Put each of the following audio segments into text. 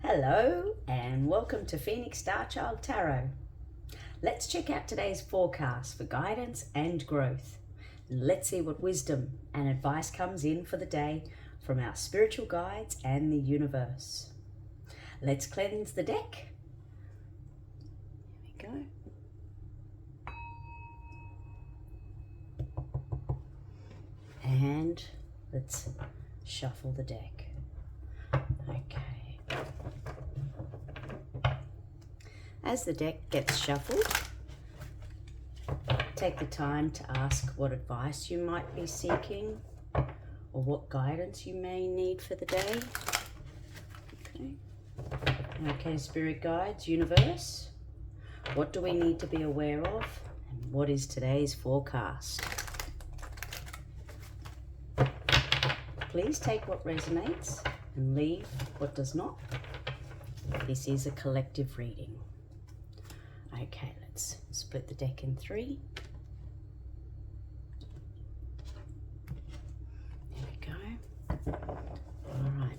Hello and welcome to Phoenix Starchild Tarot. Let's check out today's forecast for guidance and growth. Let's see what wisdom and advice comes in for the day from our spiritual guides and the universe. Let's cleanse the deck. Here we go. And let's shuffle the deck. Okay. As the deck gets shuffled, take the time to ask what advice you might be seeking or what guidance you may need for the day. Okay, spirit guides, universe, what do we need to be aware of and what is today's forecast? Please take what resonates and leave what does not. This is a collective reading. Okay, let's split the deck in three. There we go. All right,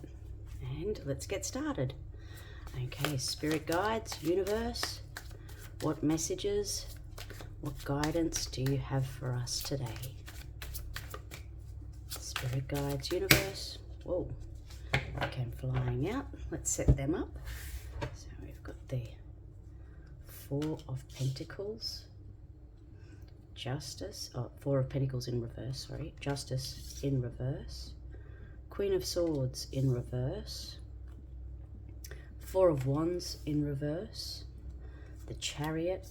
and let's get started. Okay, spirit guides, universe, what messages, what guidance do you have for us today? Spirit guides, universe. Whoa, they came flying out. Let's set them up. So we've got the Four of Pentacles, Justice, Four of Pentacles in reverse, sorry, Justice in reverse, Queen of Swords in reverse, Four of Wands in reverse, the Chariot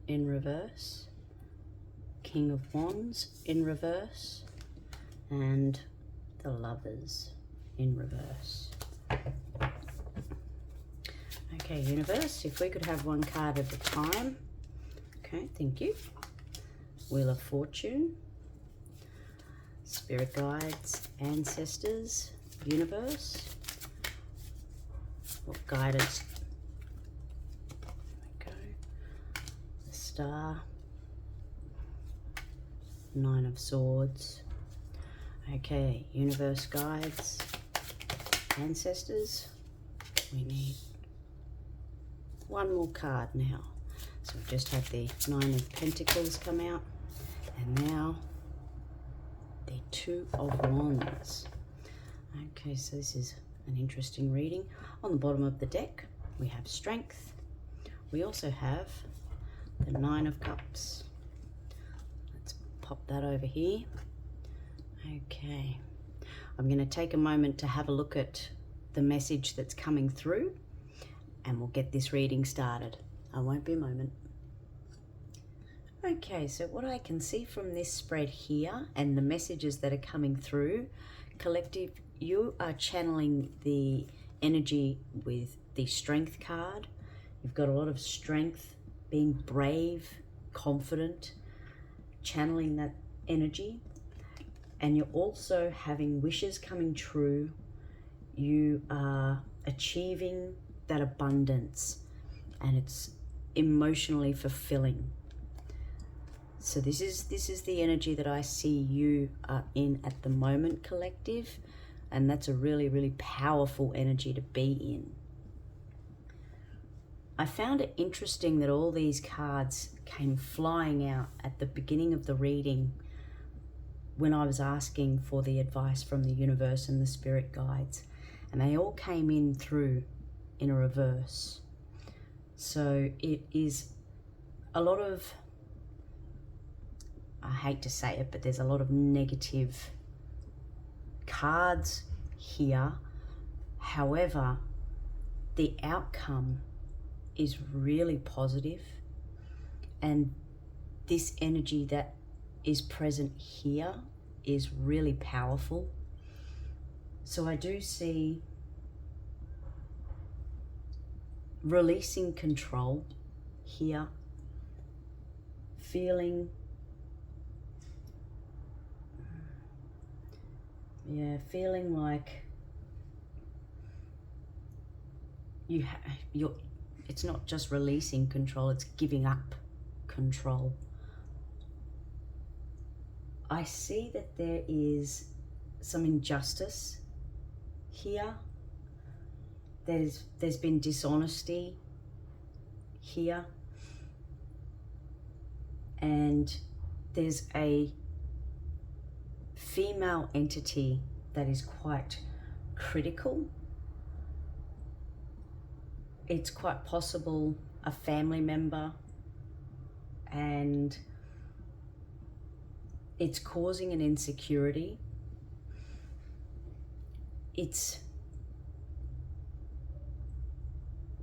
in reverse, King of Wands in reverse, and the Lovers in reverse. Okay, universe, if we could have one card at a time. Okay, thank you. Wheel of Fortune, spirit guides, ancestors, universe. What guidance? There we go. The Star, Nine of Swords. Okay, universe guides, ancestors. We need one more card now. So we've just had the Nine of Pentacles come out, and now the Two of Wands. Okay, so this is an interesting reading. On the bottom of the deck, we have Strength. We also have the Nine of Cups. Let's pop that over here. Okay, I'm going to take a moment to have a look at the message that's coming through, and we'll get this reading started. I won't be a moment. Okay, so what I can see from this spread here and the messages that are coming through, collective, you are channeling the energy with the Strength card. You've got a lot of strength, being brave, confident, channeling that energy. And you're also having wishes coming true. You are achieving that abundance, and it's emotionally fulfilling. So this is the energy that I see you are in at the moment, collective, and that's a really, really powerful energy to be in. I found it interesting that all these cards came flying out at the beginning of the reading when I was asking for the advice from the universe and the spirit guides, and they all came in through in a reverse. So it is a lot of, I hate to say it, but there's a lot of negative cards here. However, the outcome is really positive, and this energy that is present here is really powerful. So I do see releasing control here, feeling, feeling like you're, it's not just releasing control, it's giving up control. I see that there is some injustice here, There's been dishonesty here, and there's a female entity that is quite critical. It's quite possible a family member, and it's causing an insecurity. It's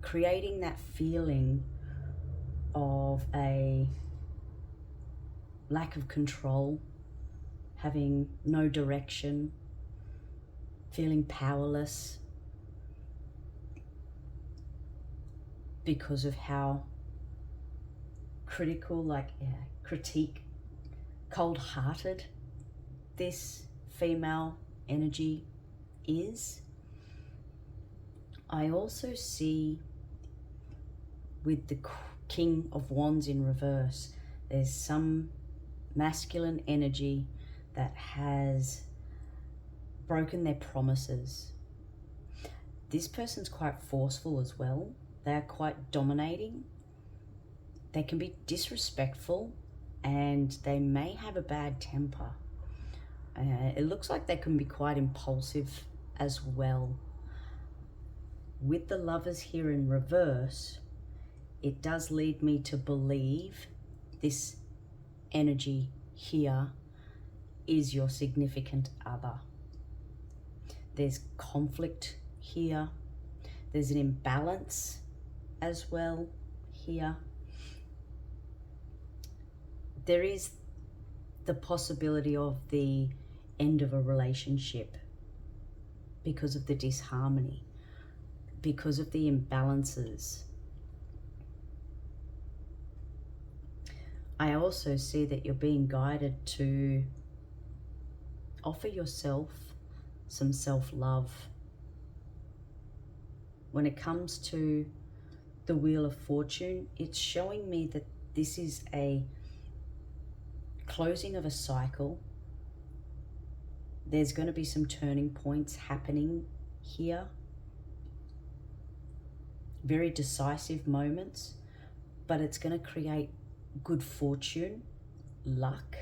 creating that feeling of a lack of control, having no direction, feeling powerless because of how critical, cold-hearted this female energy is. I also see with the King of Wands in reverse, there's some masculine energy that has broken their promises. This person's quite forceful as well. They're quite dominating. They can be disrespectful, and they may have a bad temper. It looks like they can be quite impulsive as well. With the Lovers here in reverse, it does lead me to believe this energy here is your significant other. There's conflict here. There's an imbalance as well here. There is the possibility of the end of a relationship because of the disharmony, because of the imbalances. I also see that you're being guided to offer yourself some self-love. When it comes to the Wheel of Fortune, it's showing me that this is a closing of a cycle. There's going to be some turning points happening here. Very decisive moments, but it's going to create good fortune, luck.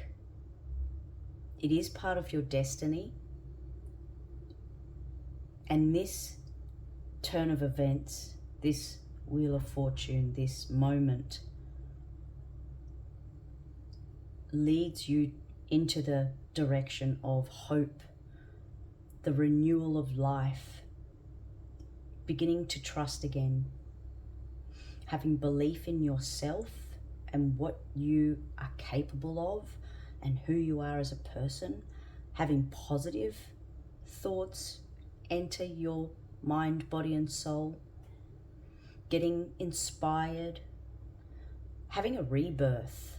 It is part of your destiny. And this turn of events, this Wheel of Fortune, this moment, leads you into the direction of hope, the renewal of life, beginning to trust again, having belief in yourself and what you are capable of and who you are as a person, having positive thoughts enter your mind, body, and soul, getting inspired, having a rebirth.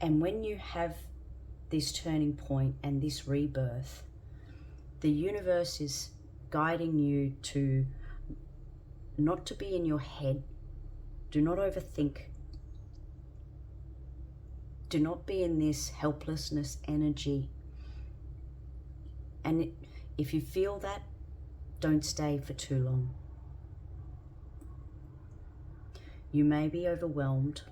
And when you have this turning point and this rebirth, the universe is guiding you to not to be in your head. Do not overthink. Do not be in this helplessness energy. And if you feel that, don't stay for too long. You may be overwhelmed,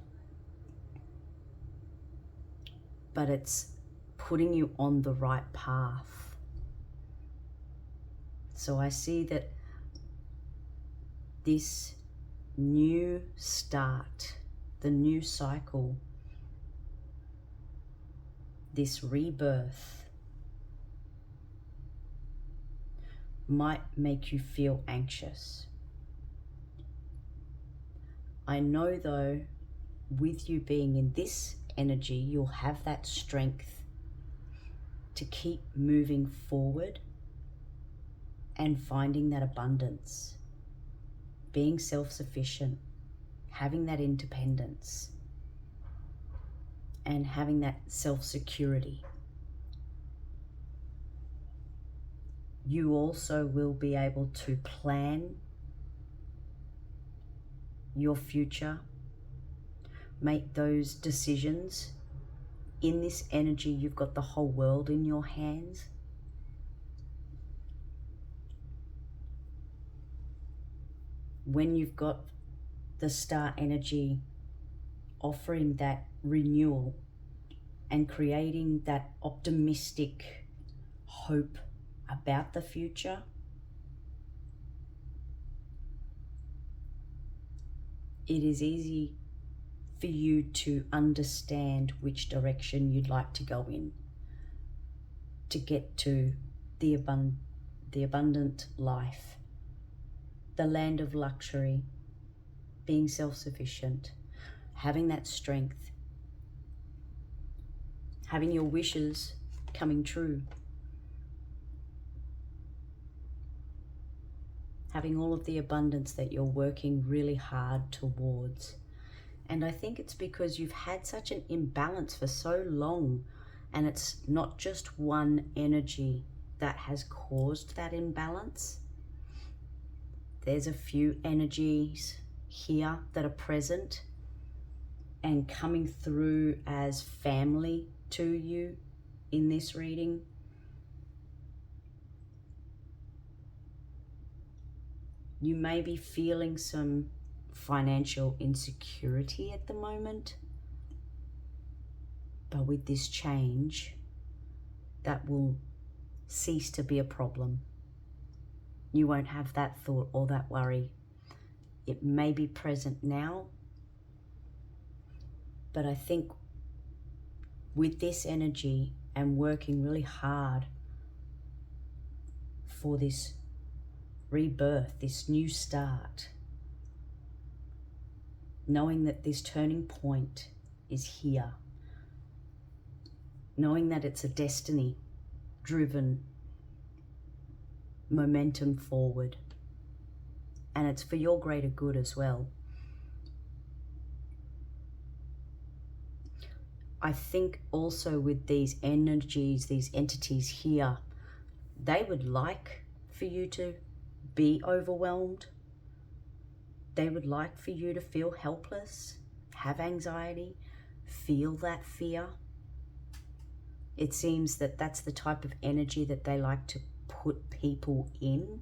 but it's putting you on the right path. So I see that this new start, the new cycle, this rebirth might make you feel anxious. I know though, with you being in this energy, you'll have that strength to keep moving forward and finding that abundance, being self-sufficient, having that independence, and having that self-security. You also will be able to plan your future, make those decisions. In this energy, you've got the whole world in your hands. when you've got the star energy offering that renewal and creating that optimistic hope about the future, it is easy for you to understand which direction you'd like to go in to get to the abundant life, the land of luxury, being self-sufficient, having that strength, having your wishes coming true, having all of the abundance that you're working really hard towards. And I think it's because you've had such an imbalance for so long, and it's not just one energy that has caused that imbalance. There's a few energies here that are present and coming through as family to you in this reading. You may be feeling some financial insecurity at the moment, but with this change, that will cease to be a problem. You won't have that thought or that worry. It may be present now, but I think with this energy and working really hard for this rebirth, this new start, knowing that this turning point is here, knowing that it's a destiny-driven momentum forward, and it's for your greater good as well. I think also with these energies, these entities here, they would like for you to be overwhelmed. They would like for you to feel helpless, have anxiety, feel that fear. It seems that that's the type of energy that they like to put people in.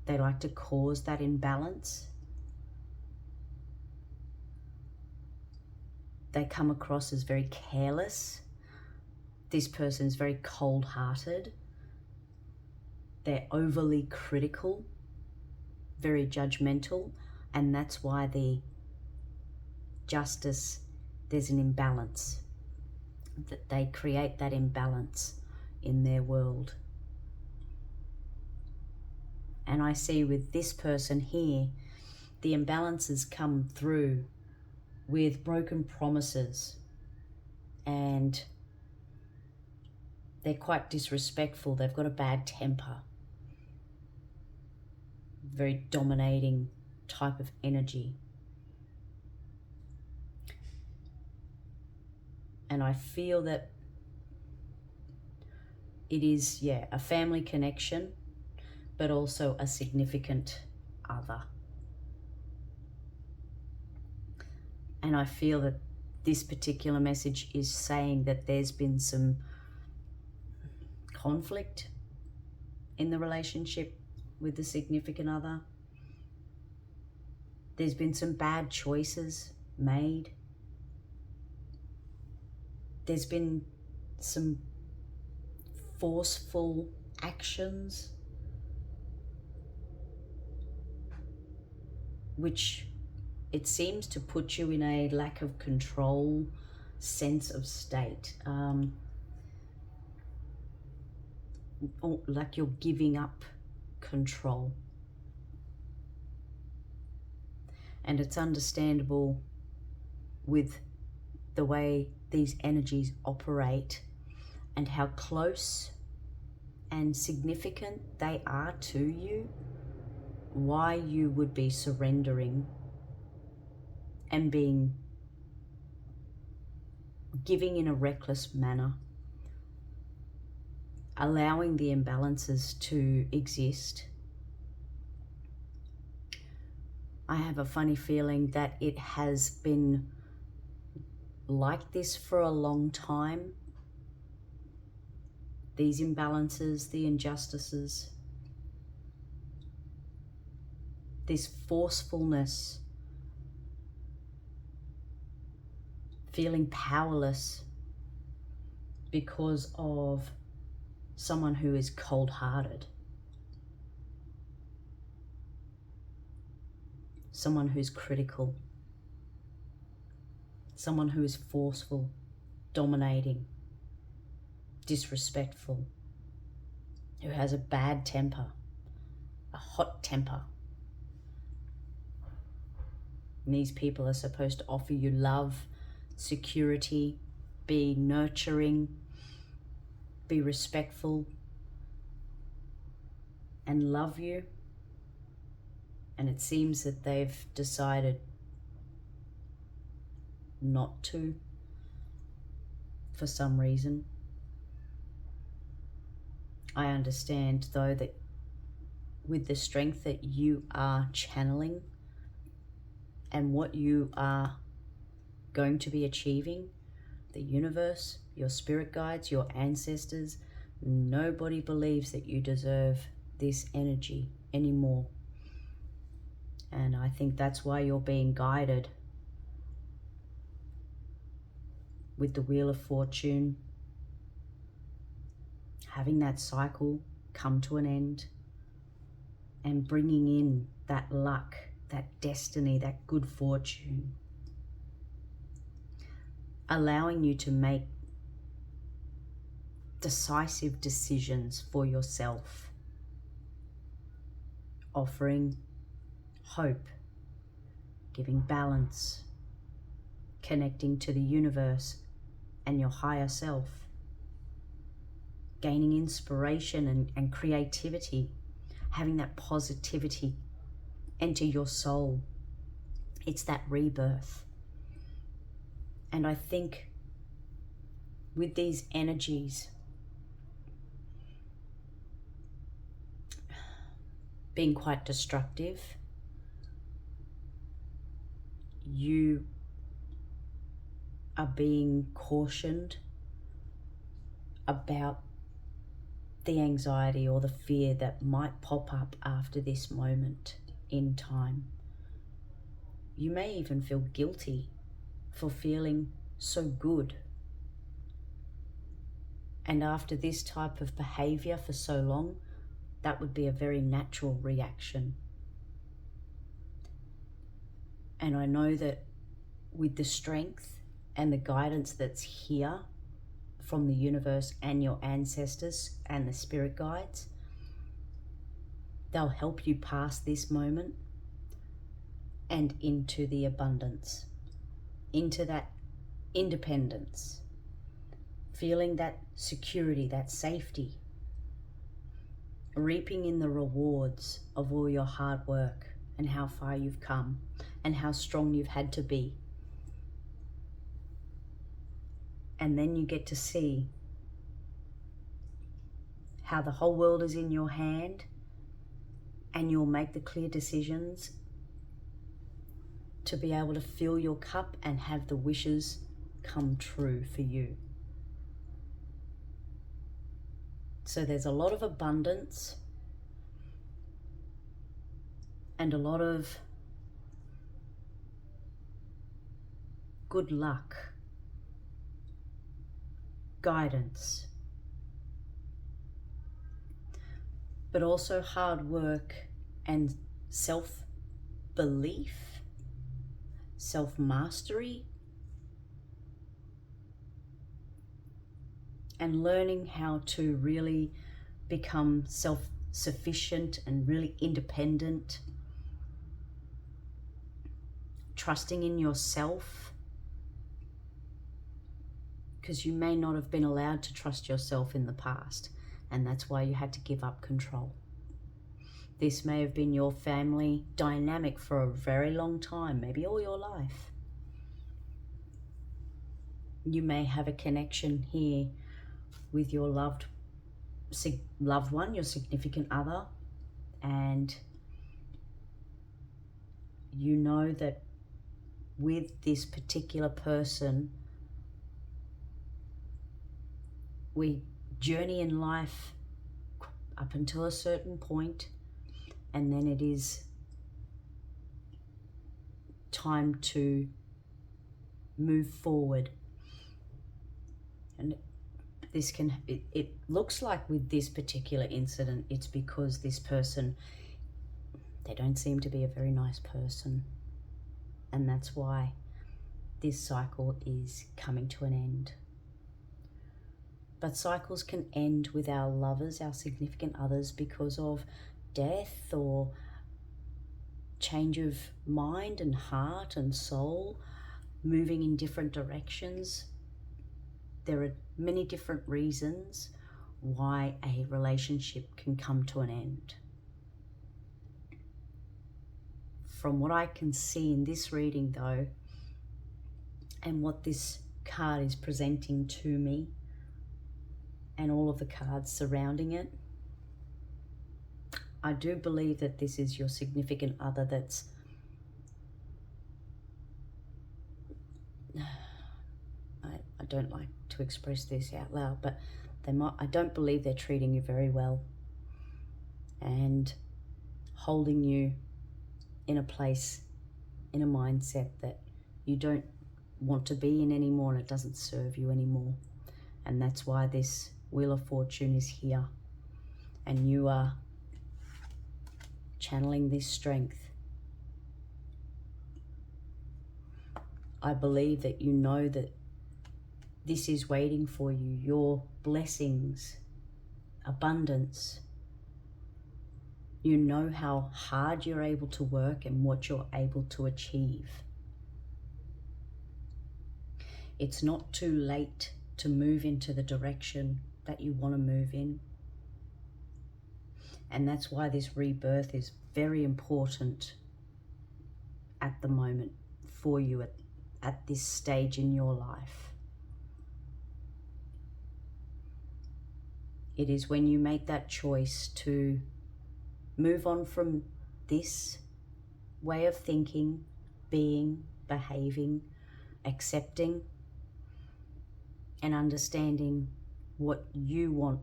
They like to cause that imbalance. They come across as very careless. This person is very cold-hearted. They're overly critical, very judgmental, and that's why there's an imbalance. That they create that imbalance in their world. And I see with this person here, the imbalances come through with broken promises, and they're quite disrespectful. They've got a bad temper, very dominating type of energy. And I feel that it is, a family connection, but also a significant other. And I feel that this particular message is saying that there's been some conflict in the relationship with the significant other. There's been some bad choices made. There's been some forceful actions which it seems to put you in a lack of control sense of state, or like you're giving up control. And it's understandable with the way these energies operate and how close and significant they are to you, why you would be surrendering and giving in a reckless manner, allowing the imbalances to exist. I have a funny feeling that it has been like this for a long time. These imbalances, the injustices, this forcefulness, feeling powerless because of someone who is cold-hearted, someone who's critical, someone who is forceful, dominating, disrespectful, who has a bad temper, a hot temper. And these people are supposed to offer you love, security, be nurturing, be respectful, and love you. And it seems that they've decided not to for some reason. I understand though that with the strength that you are channeling and what you are going to be achieving, the universe, your spirit guides, your ancestors, nobody believes that you deserve this energy anymore. And I think that's why you're being guided with the Wheel of Fortune, having that cycle come to an end and bringing in that luck, that destiny, that good fortune, allowing you to make decisive decisions for yourself, offering hope, giving balance, connecting to the universe and your higher self, gaining inspiration and creativity, having that positivity enter your soul. It's that rebirth. And I think with these energies being quite destructive, you are being cautioned about the anxiety or the fear that might pop up after this moment in time. You may even feel guilty for feeling so good. And after this type of behavior for so long, that would be a very natural reaction. And I know that with the strength and the guidance that's here from the universe and your ancestors and the spirit guides, they'll help you pass this moment and into the abundance, into that independence, feeling that security, that safety, reaping in the rewards of all your hard work and how far you've come and how strong you've had to be. And then you get to see how the whole world is in your hand and you'll make the clear decisions to be able to fill your cup and have the wishes come true for you. So there's a lot of abundance and a lot of good luck, guidance, but also hard work and self-belief, self-mastery, and learning how to really become self-sufficient and really independent, trusting in yourself, because you may not have been allowed to trust yourself in the past, and that's why you had to give up control. This may have been your family dynamic for a very long time, maybe all your life. You may have a connection here with your loved one, your significant other, and you know that with this particular person, we journey in life up until a certain point, and then it is time to move forward. And it looks like with this particular incident, it's because this person, they don't seem to be a very nice person. And that's why this cycle is coming to an end. But cycles can end with our lovers, our significant others, because of death or change of mind and heart and soul, moving in different directions. There are many different reasons why a relationship can come to an end. From what I can see in this reading though, and what this card is presenting to me, and all of the cards surrounding it, I do believe that this is your significant other that's I don't like to express this out loud, but I don't believe they're treating you very well and holding you in a place, in a mindset that you don't want to be in anymore, and it doesn't serve you anymore. And that's why this Wheel of Fortune is here, and you are channeling this strength. I believe that you know that this is waiting for you, your blessings, abundance. You know how hard you're able to work and what you're able to achieve. It's not too late to move into the direction that you want to move in. And that's why this rebirth is very important at the moment for you at this stage in your life. It is when you make that choice to move on from this way of thinking, being, behaving, accepting, and understanding what you want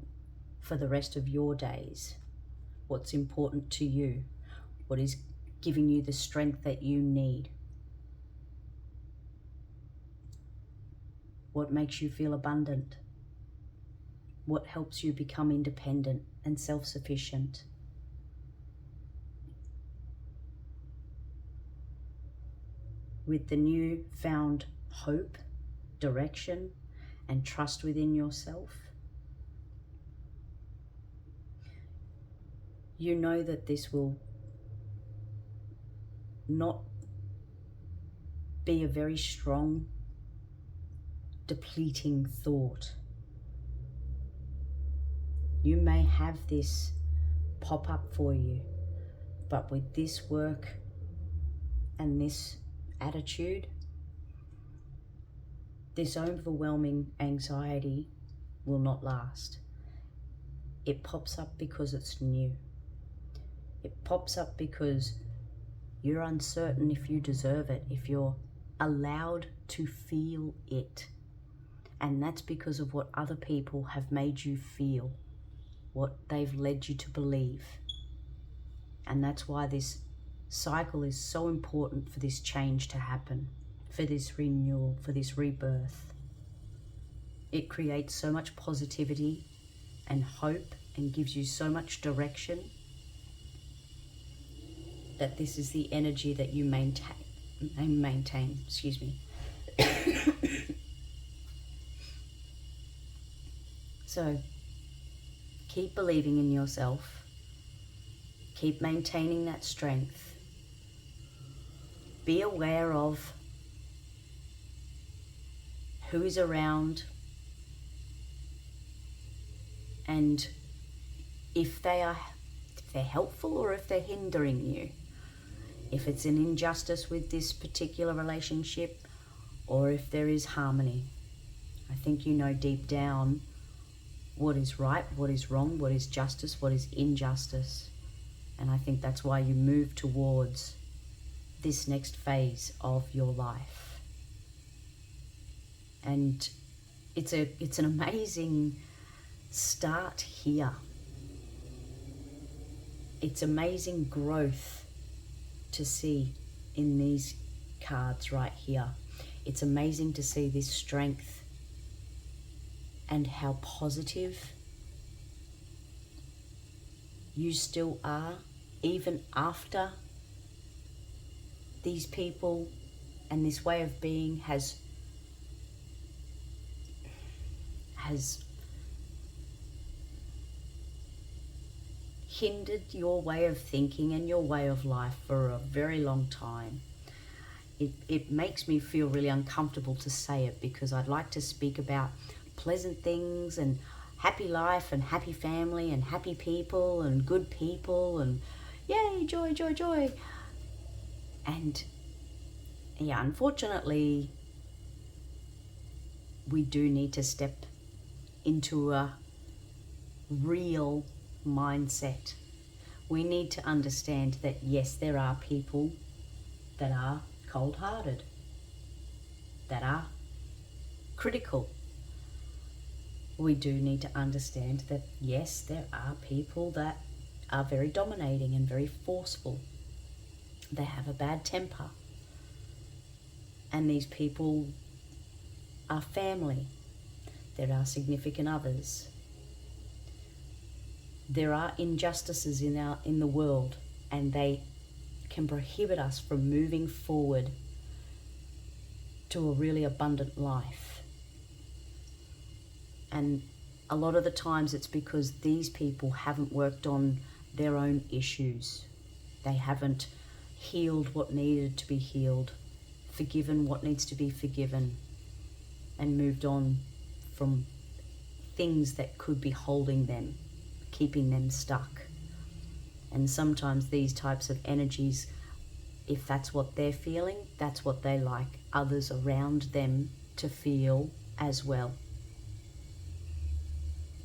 for the rest of your days, what's important to you, what is giving you the strength that you need, what makes you feel abundant, what helps you become independent and self-sufficient. With the new found hope, direction, and trust within yourself, you know that this will not be a very strong, depleting thought. You may have this pop up for you, but with this work and this attitude, this overwhelming anxiety will not last. It pops up because it's new. It pops up because you're uncertain if you deserve it, if you're allowed to feel it. And that's because of what other people have made you feel, what they've led you to believe. And that's why this cycle is so important for this change to happen, for this renewal, for this rebirth. It creates so much positivity and hope and gives you so much direction that this is the energy that you maintain, excuse me. So keep believing in yourself, keep maintaining that strength. Be aware of who is around and if they're helpful or if they're hindering you. If it's an injustice with this particular relationship or if there is harmony. I think you know deep down what is right, what is wrong, what is justice, what is injustice. And I think that's why you move towards this next phase of your life. And it's an amazing start here. It's amazing growth to see in these cards right here. It's amazing to see this strength and how positive you still are, even after these people and this way of being has hindered your way of thinking and your way of life for a very long time. It makes me feel really uncomfortable to say it, because I'd like to speak about pleasant things and happy life and happy family and happy people and good people and yay, joy, joy, joy. And yeah, unfortunately, we do need to step into a real mindset. We need to understand that yes, there are people that are cold-hearted, that are critical. We do need to understand that yes, there are people that are very dominating and very forceful. They have a bad temper. And these people are family. There are significant others. There are injustices in the world, and they can prohibit us from moving forward to a really abundant life. And a lot of the times it's because these people haven't worked on their own issues. They haven't healed what needed to be healed, forgiven what needs to be forgiven, and moved on from things that could be holding them, keeping them stuck. And sometimes these types of energies, if that's what they're feeling, that's what they like others around them to feel as well.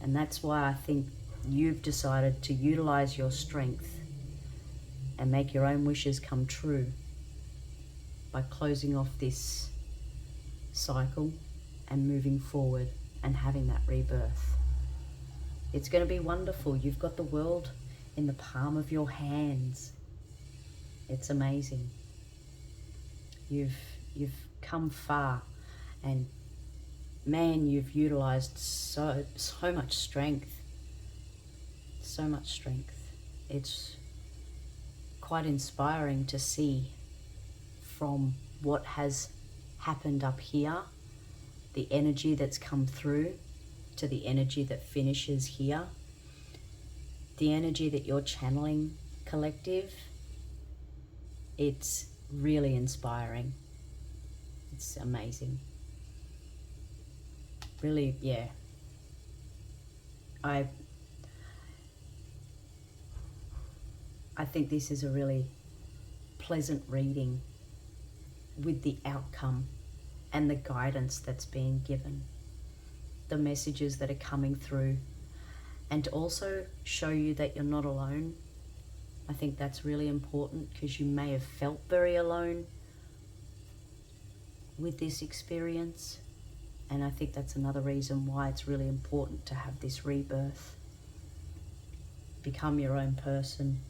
And that's why I think you've decided to utilize your strength and make your own wishes come true by closing off this cycle and moving forward and having that rebirth. It's going to be wonderful. You've got the world in the palm of your hands. It's amazing. You've come far, and man, you've utilized so much strength. So much strength. It's quite inspiring to see from what has happened up here, the energy that's come through, to the energy that finishes here. The energy that you're channeling, collective, it's really inspiring. It's amazing. Really, yeah. I think this is a really pleasant reading with the outcome and the guidance that's being given, the messages that are coming through, and also show you that you're not alone. I think that's really important, because you may have felt very alone with this experience, and I think that's another reason why it's really important to have this rebirth. Become your own person.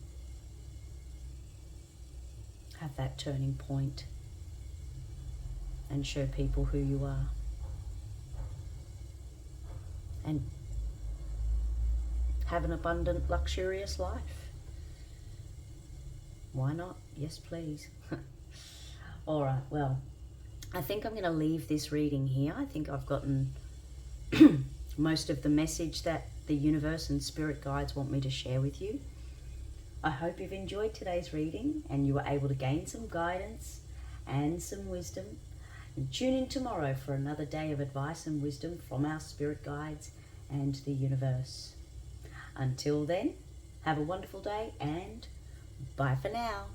Have that turning point and show people who you are. And have an abundant, luxurious life. Why not? Yes, please. All right, well, I think I'm going to leave this reading here. I think I've gotten most of the message that the universe and spirit guides want me to share with you. I hope you've enjoyed today's reading and you were able to gain some guidance and some wisdom. And tune in tomorrow for another day of advice and wisdom from our spirit guides and the universe. Until then, have a wonderful day and bye for now.